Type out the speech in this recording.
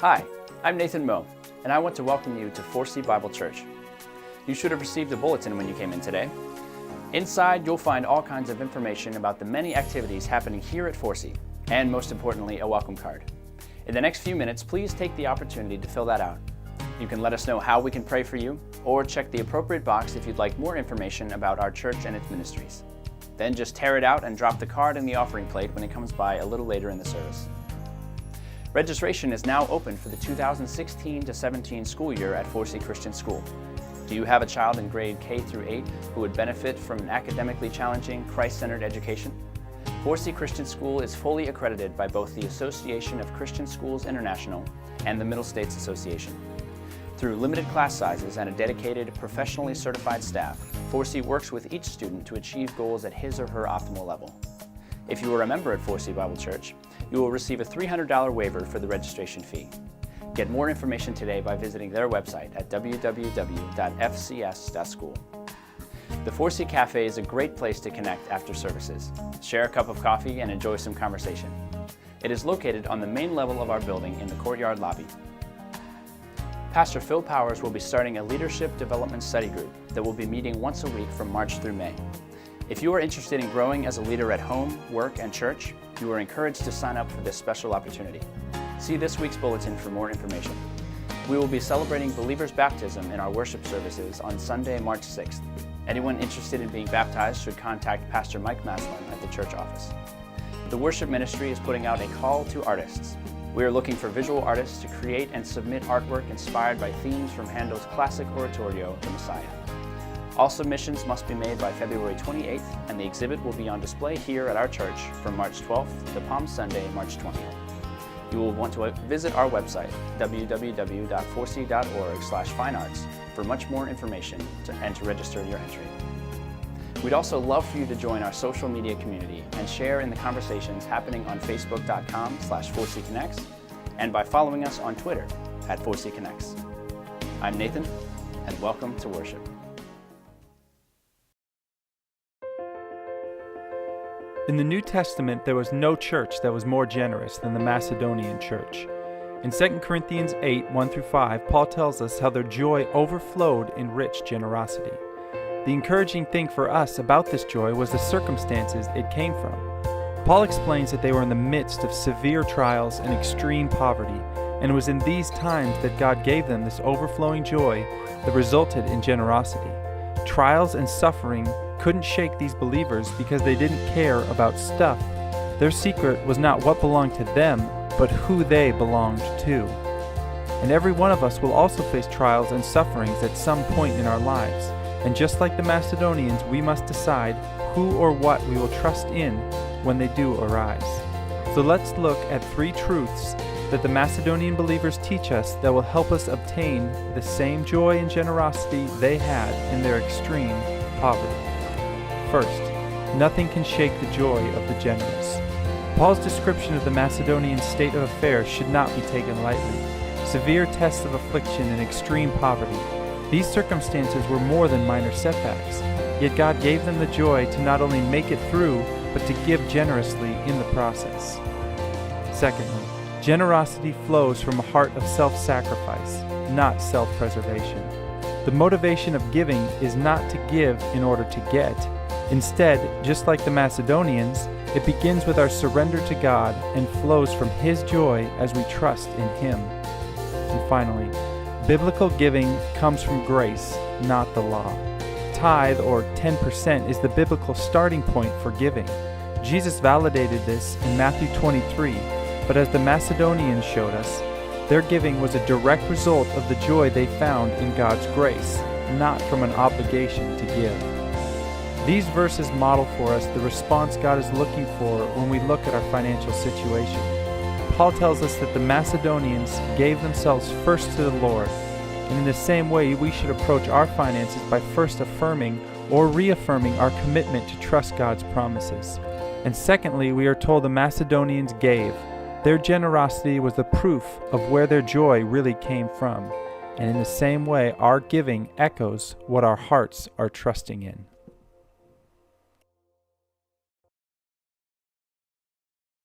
Hi, I'm Nathan Moe, and I want to welcome you to Forcey Bible Church. You should have received a bulletin when you came in today. Inside, you'll find all kinds of information about the many activities happening here at Forcey, and most importantly, a welcome card. In the next few minutes, please take the opportunity to fill that out. You can let us know how we can pray for you, or check the appropriate box if you'd like more information about our church and its ministries. Then just tear it out and drop the card in the offering plate when it comes by a little later in the service. Registration is now open for the 2016-17 school year at Forcey Christian School. Do you have a child in grade K through 8 who would benefit from an academically challenging, Christ-centered education? Forcey Christian School is fully accredited by both the Association of Christian Schools International and the Middle States Association. Through limited class sizes and a dedicated, professionally certified staff, Forcey works with each student to achieve goals at his or her optimal level. If you are a member at Forcey Bible Church, you will receive a $300 waiver for the registration fee. Get more information today by visiting their website at www.fcs.school. The Forcey Cafe is a great place to connect after services, share a cup of coffee, and enjoy some conversation. It is located on the main level of our building in the courtyard lobby. Pastor Phil Powers will be starting a leadership development study group that will be meeting once a week from March through May. If you are interested in growing as a leader at home, work, and church, you are encouraged to sign up for this special opportunity. See this week's bulletin for more information. We will be celebrating believers' baptism in our worship services on Sunday, March 6th. Anyone interested in being baptized should contact Pastor Mike Maslin at the church office. The worship ministry is putting out a call to artists. We are looking for visual artists to create and submit artwork inspired by themes from Handel's classic oratorio, The Messiah. All submissions must be made by February 28th, and the exhibit will be on display here at our church from March 12th to Palm Sunday, March 20th. You will want to visit our website, www.forcey.org/finearts, for much more information and to register your entry. We'd also love for you to join our social media community and share in the conversations happening on facebook.com/ForceyConnects and by following us on Twitter at ForceyConnects. I'm Nathan, and welcome to worship. In the New Testament, there was no church that was more generous than the Macedonian church. In 2 Corinthians 8, 1-5, Paul tells us how their joy overflowed in rich generosity. The encouraging thing for us about this joy was the circumstances it came from. Paul explains that they were in the midst of severe trials and extreme poverty, and it was in these times that God gave them this overflowing joy that resulted in generosity. Trials and suffering couldn't shake these believers because they didn't care about stuff. Their secret was not what belonged to them, but who they belonged to. And every one of us will also face trials and sufferings at some point in our lives. And just like the Macedonians, we must decide who or what we will trust in when they do arise. So let's look at 3 truths that the Macedonian believers teach us that will help us obtain the same joy and generosity they had in their extreme poverty. First, nothing can shake the joy of the generous. Paul's description of the Macedonian state of affairs should not be taken lightly. Severe tests of affliction and extreme poverty. These circumstances were more than minor setbacks, yet God gave them the joy to not only make it through, but to give generously in the process. Secondly, generosity flows from a heart of self-sacrifice, not self-preservation. The motivation of giving is not to give in order to get. Instead, just like the Macedonians, it begins with our surrender to God and flows from His joy as we trust in Him. And finally, biblical giving comes from grace, not the law. Tithe, or 10%, is the biblical starting point for giving. Jesus validated this in Matthew 23, but as the Macedonians showed us, their giving was a direct result of the joy they found in God's grace, not from an obligation to give. These verses model for us the response God is looking for when we look at our financial situation. Paul tells us that the Macedonians gave themselves first to the Lord, and in the same way we should approach our finances by first affirming or reaffirming our commitment to trust God's promises. And secondly, we are told the Macedonians gave. Their generosity was the proof of where their joy really came from. And in the same way, our giving echoes what our hearts are trusting in.